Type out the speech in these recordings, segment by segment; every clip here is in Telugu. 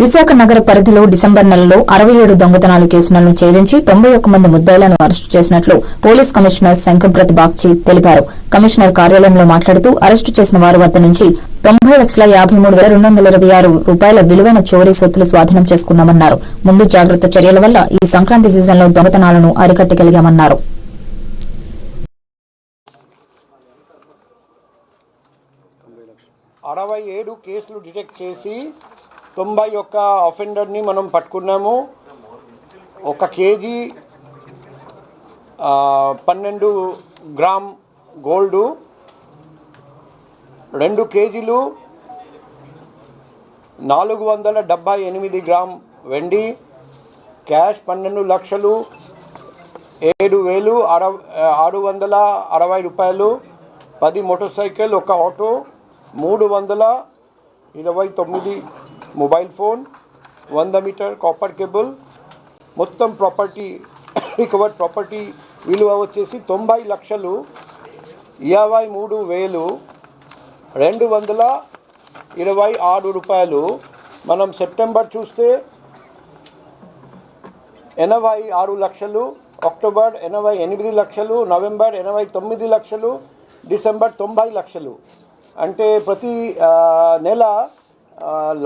విశాఖ నగర పరిధిలో డిసెంబర్ నెలలో 67 దొంగతనాలు కేసులను ఛేదించి 91 మంది ముద్దాయిలను అరెస్టు చేసినట్లు పోలీస్ కమిషనర్ శంకర్బ్రత్ బాగ్చి తెలిపారు. కమిషనర్ కార్యాలయంలో మాట్లాడుతూ అరెస్టు చేసిన వారి వద్ద నుంచి 90,53,226 రూపాయల విలువైన చోరీ సొత్తులు స్వాధీనం చేసుకున్నామన్నారు. ముందు జాగ్రత్త చర్యల వల్ల ఈ సంక్రాంతి సీజన్లో దొంగతనాలను అరికట్టగలిగామన్నారు. 67 కేసులు డిటెక్ట్ చేసి 91 అఫెండర్ని మనం పట్టుకున్నాము. 1 కేజీ 12 గ్రామ్ గోల్డ్, 2 కేజీలు 478 గ్రామ్ వెండి, క్యాష్ 12 లక్షలు 7,660 రూపాయలు, 10 motorcycle, 1 auto, 329 mobile phone, 100 metre copper cable, మొత్తం ప్రాపర్టీ రికవర్డ్ ప్రాపర్టీ విలువ వచ్చేసి 90,23,226 రూపాయలు. మనం సెప్టెంబర్ చూస్తే 86 లక్షలు, అక్టోబర్ 88 లక్షలు, నవంబర్ 89 లక్షలు, డిసెంబర్ 90 లక్షలు. అంటే ప్రతి నెల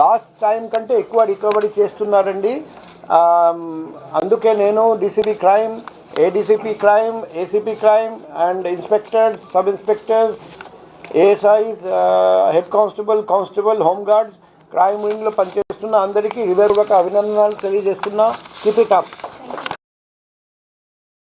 లాస్ట్ టైం కంటే ఎక్కువ రికవరీ చేస్తున్నారండి. అందుకే నేను DCP crime, ADCP crime, ACP crime and inspectors, sub inspectors, ASIs, head constable, home guards, crime వింగ్లో పనిచేస్తున్న అందరికీ హృదయపూర్వక అభినందనలు తెలియజేస్తున్నా. Keep it up.